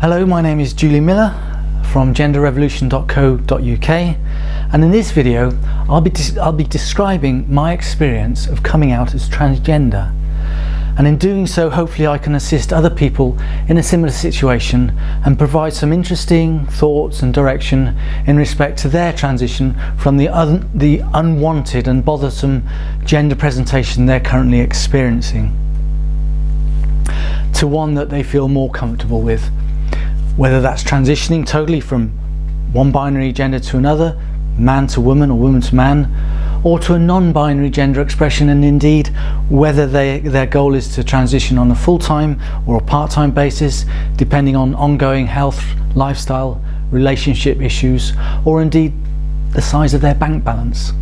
Hello, my name is Julie Miller from genderrevolution.co.uk, and in this video I'll be describing my experience of coming out as transgender, and in doing so hopefully I can assist other people in a similar situation and provide some interesting thoughts and direction in respect to their transition from the unwanted and bothersome gender presentation they're currently experiencing to one that they feel more comfortable with. Whether that's transitioning totally from one binary gender to another, man to woman or woman to man, or to a non-binary gender expression, and indeed whether their goal is to transition on a full-time or a part-time basis, depending on ongoing health, lifestyle, relationship issues, or indeed the size of their bank balance.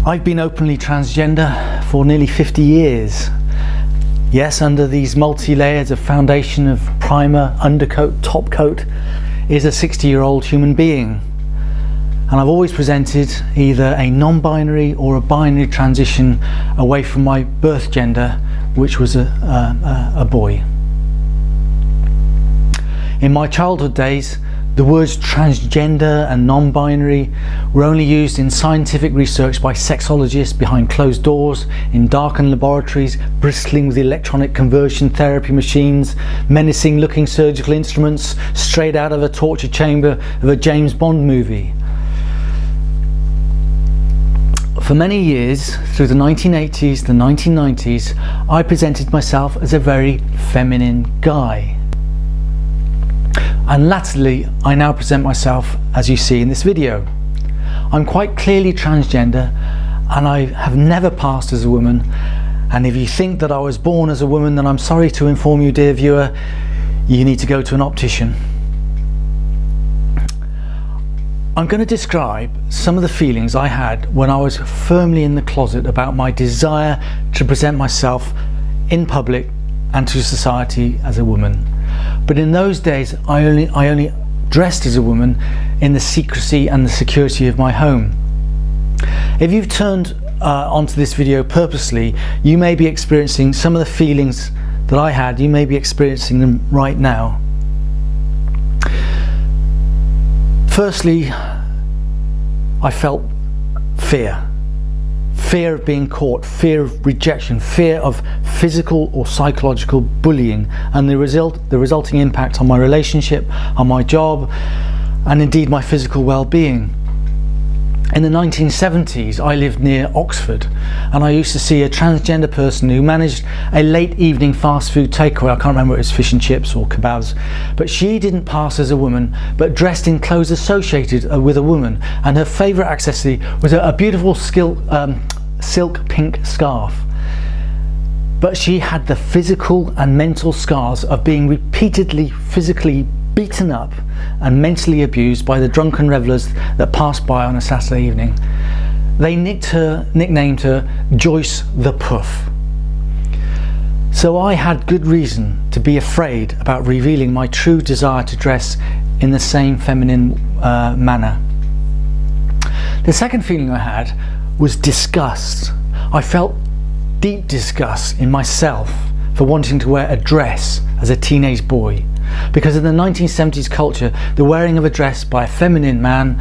I've been openly transgender for nearly 50 years. Yes, under these multi-layers of foundation of primer, undercoat, top coat is a 60-year-old human being. And I've always presented either a non-binary or a binary transition away from my birth gender, which was a boy. In my childhood days, the words transgender and non-binary were only used in scientific research by sexologists behind closed doors, in darkened laboratories, bristling with electronic conversion therapy machines, menacing looking surgical instruments straight out of a torture chamber of a James Bond movie. For many years, through the 1980s, the 1990s, I presented myself as a very feminine guy. And latterly, I now present myself as you see in this video. I'm quite clearly transgender, and I have never passed as a woman. And if you think that I was born as a woman, then I'm sorry to inform you, dear viewer, you need to go to an optician. I'm going to describe some of the feelings I had when I was firmly in the closet about my desire to present myself in public and to society as a woman. But in those days, I only dressed as a woman in the secrecy and the security of my home. If you've turned onto this video purposely, you may be experiencing some of the feelings that I had. You may be experiencing them right now. Firstly, I felt fear. Fear of being caught, fear of rejection, fear of physical or psychological bullying, and the resulting impact on my relationship, on my job, and indeed my physical well-being. In the 1970s, I lived near Oxford, and I used to see a transgender person who managed a late evening fast food takeaway. I can't remember if it was fish and chips or kebabs, but she didn't pass as a woman, but dressed in clothes associated with a woman, and her favourite accessory was a beautiful silk pink scarf. But she had the physical and mental scars of being repeatedly physically beaten up and mentally abused by the drunken revellers that passed by on a Saturday evening. They nicknamed her Joyce the Puff. So I had good reason to be afraid about revealing my true desire to dress in the same feminine manner. The second feeling I had was disgust. I felt deep disgust in myself for wanting to wear a dress as a teenage boy, because in the 1970s culture, the wearing of a dress by a feminine man,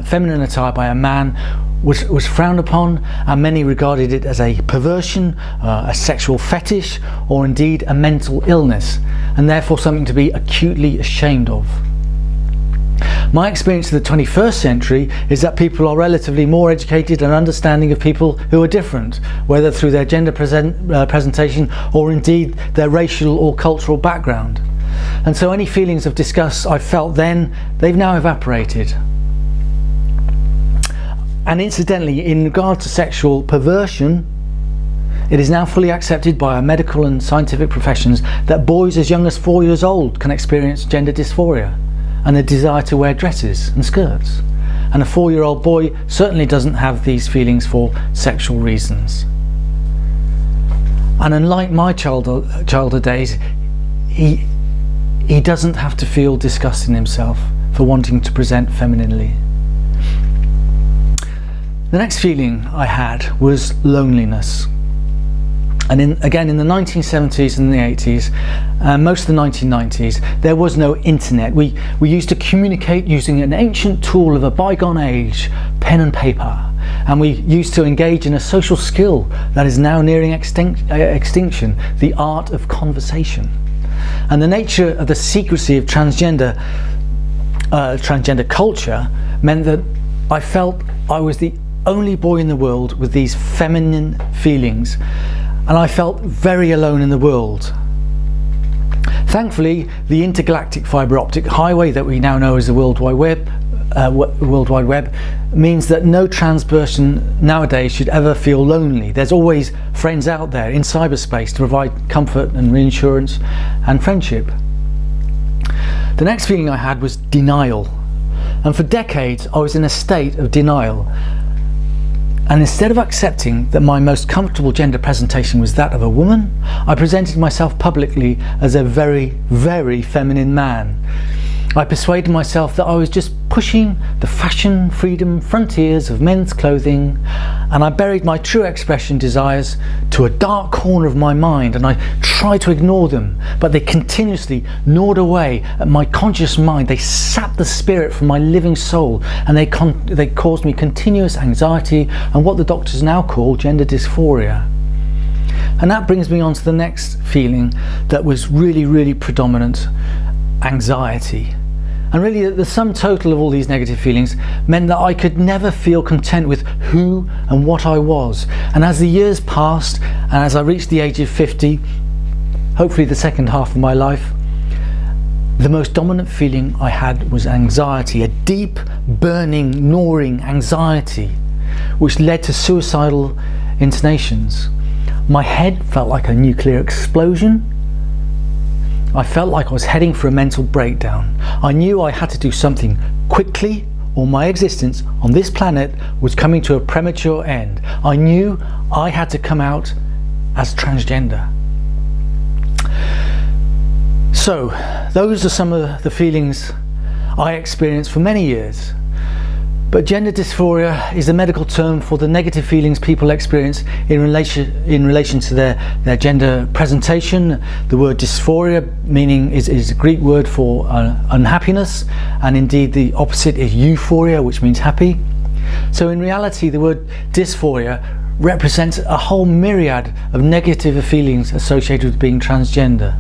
feminine attire by a man, was frowned upon, and many regarded it as a perversion, a sexual fetish, or indeed a mental illness, and therefore something to be acutely ashamed of. My experience of the 21st century is that people are relatively more educated and understanding of people who are different, whether through their gender presentation or indeed their racial or cultural background. And so any feelings of disgust I felt then, they've now evaporated. And incidentally, in regard to sexual perversion, it is now fully accepted by our medical and scientific professions that boys as young as 4 years old can experience gender dysphoria and a desire to wear dresses and skirts. And a 4-year-old boy certainly doesn't have these feelings for sexual reasons. And unlike my childhood days, he doesn't have to feel disgust in himself for wanting to present femininely. The next feeling I had was loneliness. And again, in the 1970s and the 80s, most of the 1990s, there was no internet. We used to communicate using an ancient tool of a bygone age, pen and paper. And we used to engage in a social skill that is now nearing extinction, the art of conversation. And the nature of the secrecy of transgender culture meant that I felt I was the only boy in the world with these feminine feelings, and I felt very alone in the world. Thankfully, the intergalactic fibre optic highway that we now know as the World Wide Web means that no trans person nowadays should ever feel lonely. There's always friends out there in cyberspace to provide comfort and reassurance and friendship. The next feeling I had was denial, and for decades I was in a state of denial. And instead of accepting that my most comfortable gender presentation was that of a woman, I presented myself publicly as a very, very feminine man. I persuaded myself that I was just pushing the fashion, freedom frontiers of men's clothing, and I buried my true expression desires to a dark corner of my mind, and I tried to ignore them, but they continuously gnawed away at my conscious mind. They sapped the spirit from my living soul, and they caused me continuous anxiety and what the doctors now call gender dysphoria. And that brings me on to the next feeling that was really, really predominant: anxiety. And really the sum total of all these negative feelings meant that I could never feel content with who and what I was. And as the years passed, and as I reached the age of 50, hopefully the second half of my life, the most dominant feeling I had was anxiety, a deep, burning, gnawing anxiety, which led to suicidal intonations. My head felt like a nuclear explosion. I felt like I was heading for a mental breakdown. I knew I had to do something quickly, or my existence on this planet was coming to a premature end. I knew I had to come out as transgender. So, those are some of the feelings I experienced for many years. But gender dysphoria is a medical term for the negative feelings people experience in relation to their gender presentation. The word dysphoria is a Greek word for unhappiness, and indeed the opposite is euphoria, which means happy. So in reality, the word dysphoria represents a whole myriad of negative feelings associated with being transgender.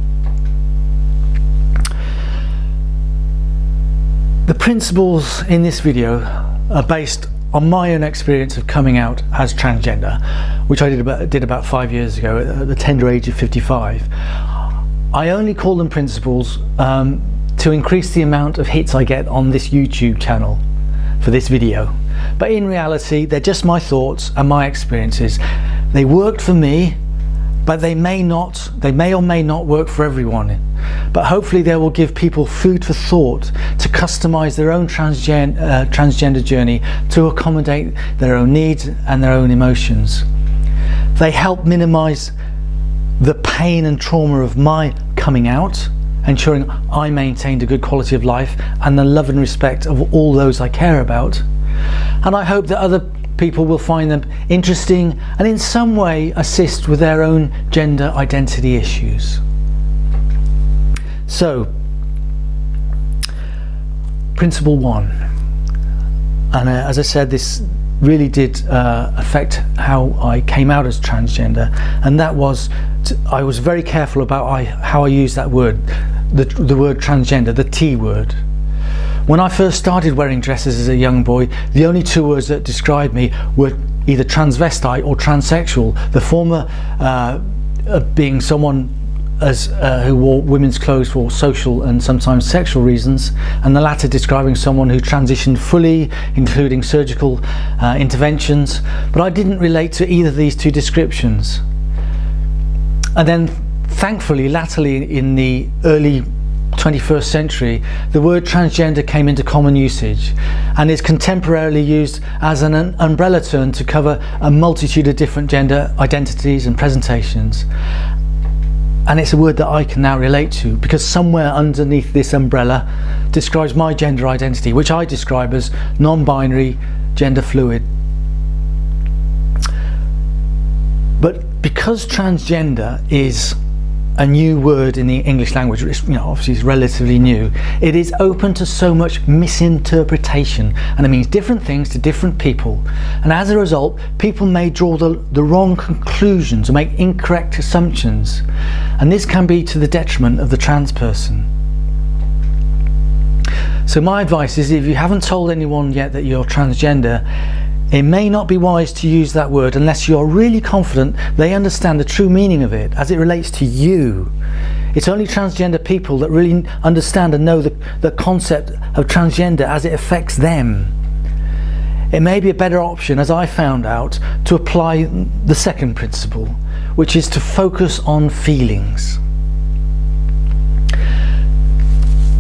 The principles in this video are based on my own experience of coming out as transgender, which I did about 5 years ago at the tender age of 55. I only call them principles to increase the amount of hits I get on this YouTube channel for this video. But in reality, they're just my thoughts and my experiences. They worked for me, but they may or may not work for everyone. But hopefully they will give people food for thought to customize their own transgender journey to accommodate their own needs and their own emotions. They help minimize the pain and trauma of my coming out, ensuring I maintained a good quality of life and the love and respect of all those I care about. And I hope that other people will find them interesting and in some way assist with their own gender identity issues. So, principle 1, and as I said, this really did affect how I came out as transgender, and that was I was very careful about how I used that word, the word transgender, the T word. When I first started wearing dresses as a young boy, the only 2 words that described me were either transvestite or transsexual, the former being someone who wore women's clothes for social and sometimes sexual reasons, and the latter describing someone who transitioned fully, including surgical interventions. But I didn't relate to either of these 2 descriptions. And then thankfully, latterly in the early 21st century, the word transgender came into common usage and is contemporarily used as an umbrella term to cover a multitude of different gender identities and presentations. And it's a word that I can now relate to, because somewhere underneath this umbrella describes my gender identity, which I describe as non-binary, gender fluid. But because transgender is a new word in the English language, which obviously is relatively new, it is open to so much misinterpretation, and it means different things to different people, and as a result people may draw the wrong conclusions or make incorrect assumptions, and this can be to the detriment of the trans person. So my advice is, if you haven't told anyone yet that you're transgender, it may not be wise to use that word unless you're really confident they understand the true meaning of it as it relates to you. It's only transgender people that really understand and know the concept of transgender as it affects them. It may be a better option, as I found out, to apply the second principle, which is to focus on feelings.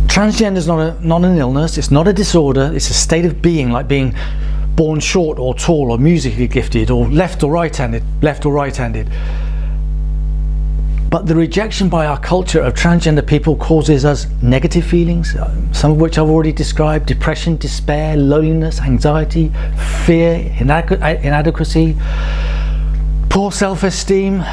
Transgender is not an illness, it's not a disorder, it's a state of being, like being born short or tall or musically gifted or left or right-handed. But the rejection by our culture of transgender people causes us negative feelings, some of which I've already described: depression, despair, loneliness, anxiety, fear, inadequacy, poor self-esteem.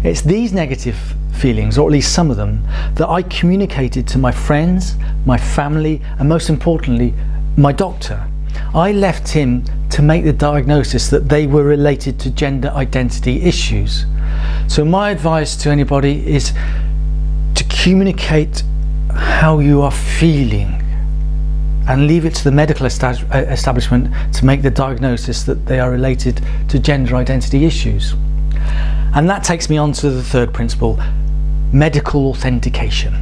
It's these negative feelings, or at least some of them, that I communicated to my friends, my family, and most importantly, my doctor. I left him to make the diagnosis that they were related to gender identity issues. So my advice to anybody is to communicate how you are feeling and leave it to the medical establishment to make the diagnosis that they are related to gender identity issues. And that takes me on to the third principle: medical authentication.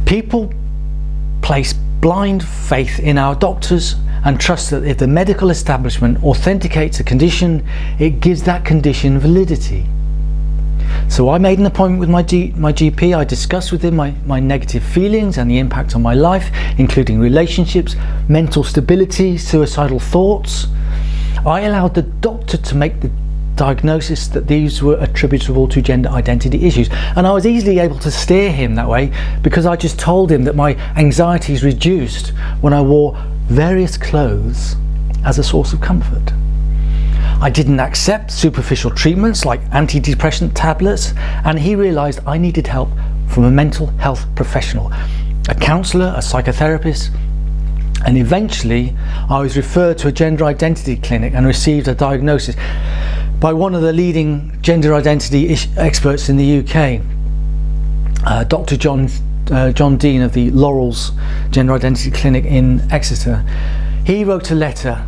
People place blind faith in our doctors and trust that if the medical establishment authenticates a condition, it gives that condition validity. So I made an appointment with my GP. I discussed with him my negative feelings and the impact on my life, including relationships, mental stability, suicidal thoughts. I allowed the doctor to make the diagnosis that these were attributable to gender identity issues, and I was easily able to steer him that way because I just told him that my anxieties reduced when I wore various clothes as a source of comfort. I didn't accept superficial treatments like antidepressant tablets, and he realized I needed help from a mental health professional, a counselor, a psychotherapist, and eventually I was referred to a gender identity clinic and received a diagnosis by one of the leading gender identity experts in the UK, Dr. John Dean of the Laurels Gender Identity Clinic in Exeter. He wrote a letter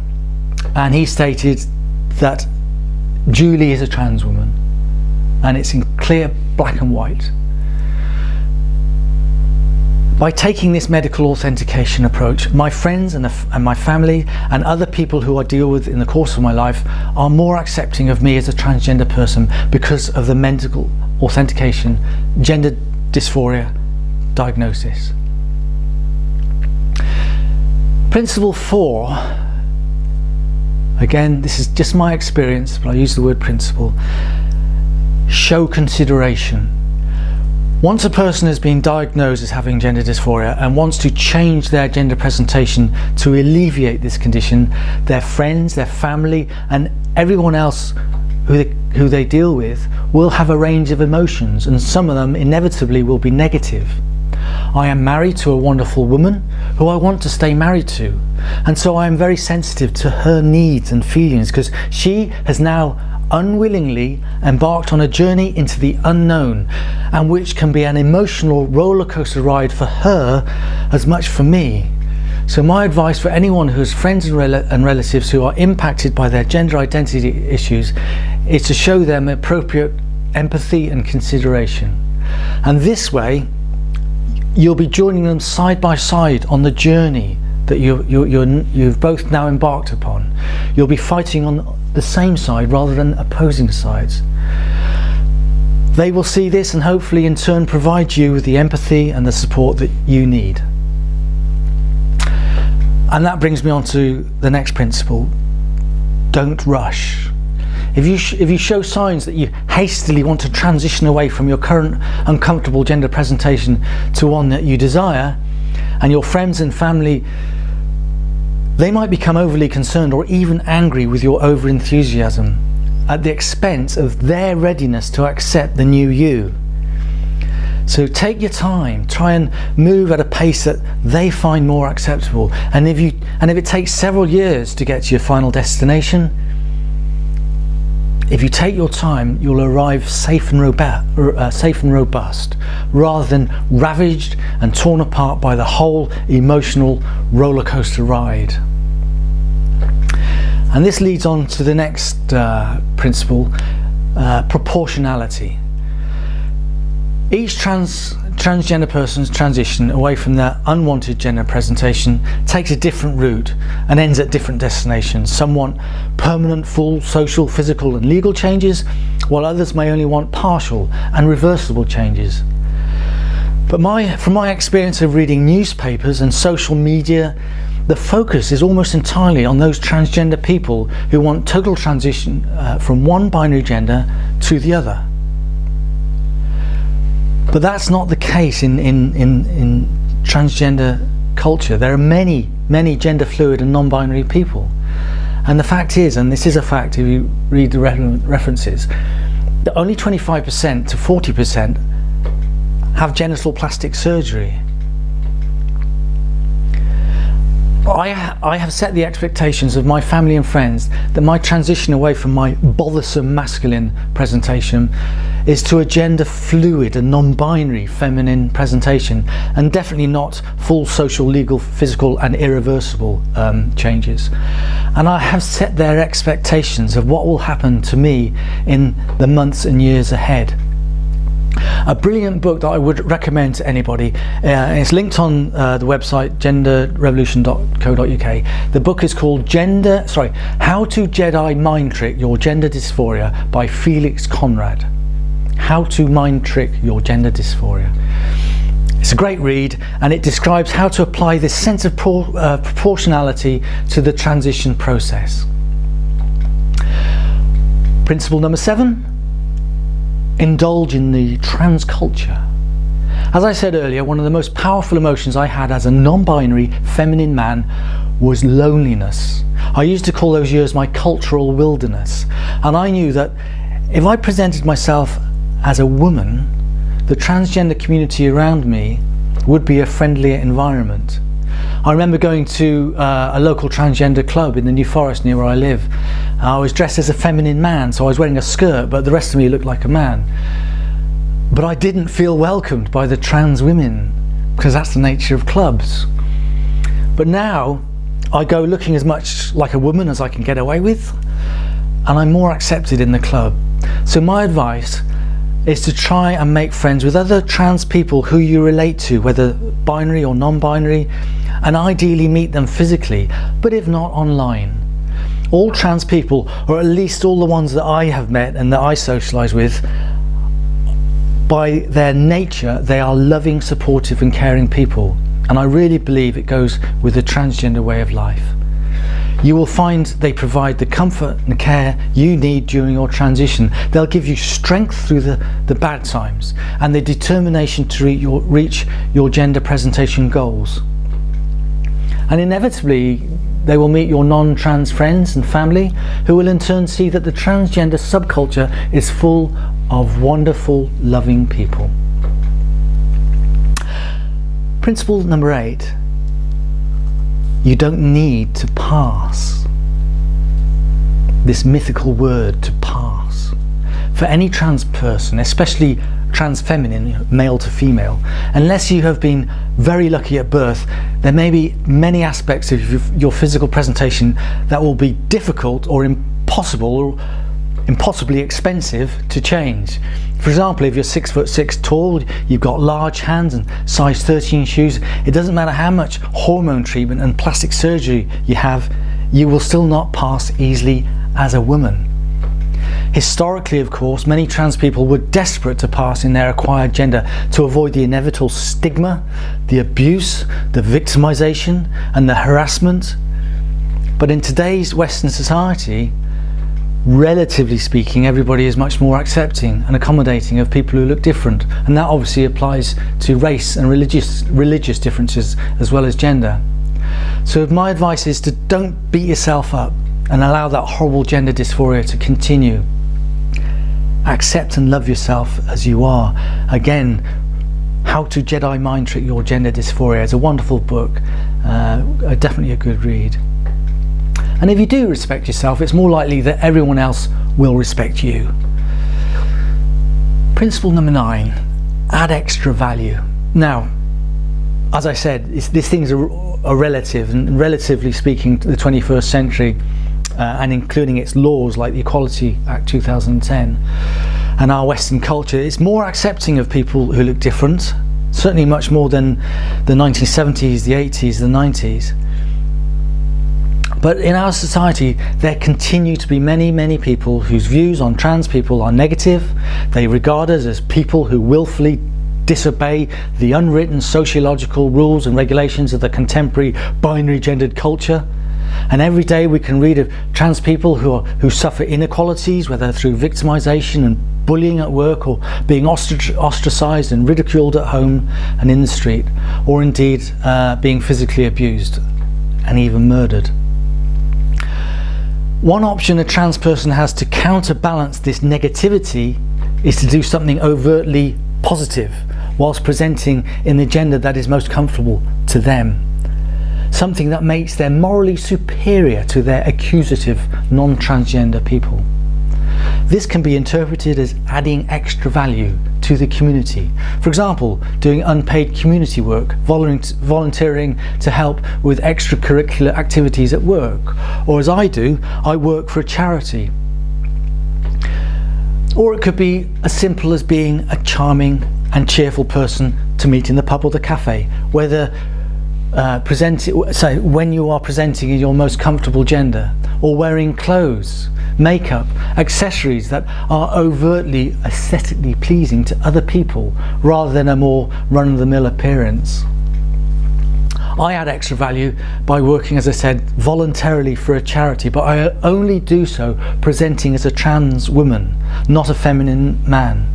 and he stated that Julie is a trans woman, and it's in clear black and white. By taking this medical authentication approach, my friends and my family and other people who I deal with in the course of my life are more accepting of me as a transgender person because of the medical authentication gender dysphoria diagnosis. Principle 4, again, this is just my experience, but I use the word principle: show consideration. Once a person has been diagnosed as having gender dysphoria and wants to change their gender presentation to alleviate this condition, their friends, their family, and everyone else who they deal with will have a range of emotions, and some of them inevitably will be negative. I am married to a wonderful woman who I want to stay married to, and so I am very sensitive to her needs and feelings, because she has now unwillingly embarked on a journey into the unknown, and which can be an emotional roller coaster ride for her as much for me. So my advice for anyone who has friends and relatives who are impacted by their gender identity issues is to show them appropriate empathy and consideration, and this way you'll be joining them side by side on the journey that you've both now embarked upon. You'll be fighting on the same side rather than opposing sides. They will see this and hopefully in turn provide you with the empathy and the support that you need. And that brings me on to the next principle: don't rush. If you show signs that you hastily want to transition away from your current uncomfortable gender presentation to one that you desire, and your friends and family, they might become overly concerned or even angry with your over-enthusiasm, at the expense of their readiness to accept the new you. So take your time, try and move at a pace that they find more acceptable. And if it takes several years to get to your final destination, if you take your time, you'll arrive safe and robust, rather than ravaged and torn apart by the whole emotional roller coaster ride. And this leads on to the next principle, proportionality. Each transgender person's transition away from their unwanted gender presentation takes a different route and ends at different destinations. Some want permanent, full social, physical and legal changes, while others may only want partial and reversible changes. But from my experience of reading newspapers and social media, the focus is almost entirely on those transgender people who want total transition from one binary gender to the other. But that's not the case in transgender culture. There are many gender fluid and non-binary people. And the fact is, and this is a fact if you read the references, that only 25% to 40% have genital plastic surgery. I have set the expectations of my family and friends that my transition away from my bothersome masculine presentation is to a gender fluid and non-binary feminine presentation, and definitely not full social, legal, physical and irreversible changes. And I have set their expectations of what will happen to me in the months and years ahead. A brilliant book that I would recommend to anybody, it's linked on the website genderrevolution.co.uk. The book is called How to Jedi Mind Trick Your Gender Dysphoria by Felix Conrad. How to Mind Trick Your Gender Dysphoria. It's a great read, and it describes how to apply this sense of proportionality to the transition process. Principle number 7. Indulge in the trans culture. As I said earlier, one of the most powerful emotions I had as a non-binary feminine man was loneliness. I used to call those years my cultural wilderness, and I knew that if I presented myself as a woman, the transgender community around me would be a friendlier environment. I remember going to a local transgender club in the New Forest near where I live. I was dressed as a feminine man, so I was wearing a skirt, but the rest of me looked like a man. But I didn't feel welcomed by the trans women, because that's the nature of clubs. But now I go looking as much like a woman as I can get away with, and I'm more accepted in the club. So my advice is to try and make friends with other trans people who you relate to, whether binary or non-binary, and ideally meet them physically, but if not, online. All trans people, or at least all the ones that I have met and that I socialise with, by their nature, they are loving, supportive and caring people. And I really believe it goes with the transgender way of life. You will find they provide the comfort and care you need during your transition. They'll give you strength through the bad times and the determination to reach your gender presentation goals. And inevitably, they will meet your non-trans friends and family, who will in turn see that the transgender subculture is full of wonderful, loving people. Principle number 8. You don't need to pass. This mythical word, to pass. For any trans person, especially trans feminine, male to female, unless you have been very lucky at birth, there may be many aspects of your physical presentation that will be difficult or impossible or impossibly expensive to change. For example, if you're 6'6" tall, you've got large hands and size 13 shoes, it doesn't matter how much hormone treatment and plastic surgery you have, you will still not pass easily as a woman. Historically, of course, many trans people were desperate to pass in their acquired gender to avoid the inevitable stigma, the abuse, the victimization and the harassment. But in today's Western society, relatively speaking, everybody is much more accepting and accommodating of people who look different, and that obviously applies to race and religious differences as well as gender. So my advice is to don't beat yourself up and allow that horrible gender dysphoria to continue. accept and love yourself as you are. Again, How to Jedi Mind Trick Your Gender Dysphoria is a wonderful book, definitely a good read. And if you do respect yourself, it's more likely that everyone else will respect you. Principle number 9, add extra value. Now, as I said, these things are relative, and relatively speaking, to the 21st century, and including its laws like the Equality Act 2010 and our Western culture, it's more accepting of people who look different, certainly much more than the 1970s, the 80s, the 90s. But in our society, there continue to be many people whose views on trans people are negative. They regard us as people who willfully disobey the unwritten sociological rules and regulations of the contemporary binary gendered culture. And every day we can read of trans people who suffer inequalities, whether through victimization and bullying at work, or being ostracized and ridiculed at home and in the street, or indeed being physically abused and even murdered. One option a trans person has to counterbalance this negativity is to do something overtly positive whilst presenting in the gender that is most comfortable to them. Something that makes them morally superior to their accusative non-transgender people. This can be interpreted as adding extra value to the community. For example, doing unpaid community work, volunteering to help with extracurricular activities at work, or as I do, I work for a charity. Or it could be as simple as being a charming and cheerful person to meet in the pub or the cafe, whether when you are presenting in your most comfortable gender, or wearing clothes, makeup, accessories that are overtly aesthetically pleasing to other people rather than a more run-of-the-mill appearance. I add extra value by working, as I said, voluntarily for a charity, but I only do so presenting as a trans woman, not a feminine man.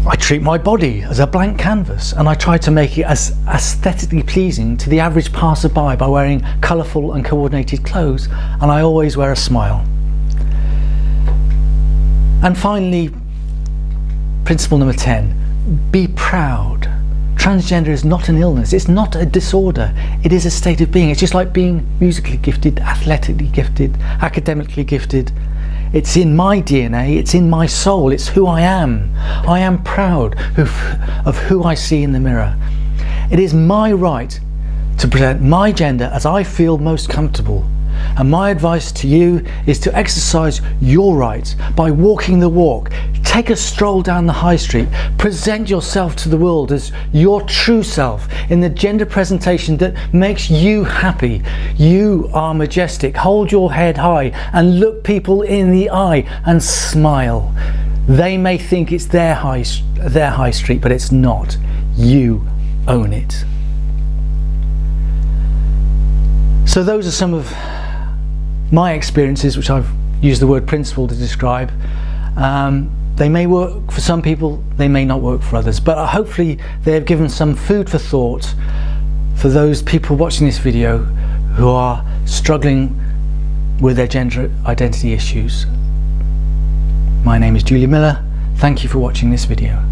I treat my body as a blank canvas, and I try to make it as aesthetically pleasing to the average passerby by wearing colourful and coordinated clothes, and I always wear a smile. And finally, principle number 10, be proud. Transgender is not an illness, it's not a disorder, it is a state of being. It's just like being musically gifted, athletically gifted, academically gifted. It's in my DNA, it's in my soul, it's who I am. I am proud of who I see in the mirror. It is my right to present my gender as I feel most comfortable. And my advice to you is to exercise your rights by walking the walk. Take a stroll down the high street. Present yourself to the world as your true self in the gender presentation that makes you happy. You are majestic. Hold your head high and look people in the eye and smile. They may think it's their high street, but it's not. You own it. So those are some of my experiences, which I've used the word principle to describe. They may work for some people, they may not work for others, but hopefully they have given some food for thought for those people watching this video who are struggling with their gender identity issues. My name is Julia Miller. Thank you for watching this video.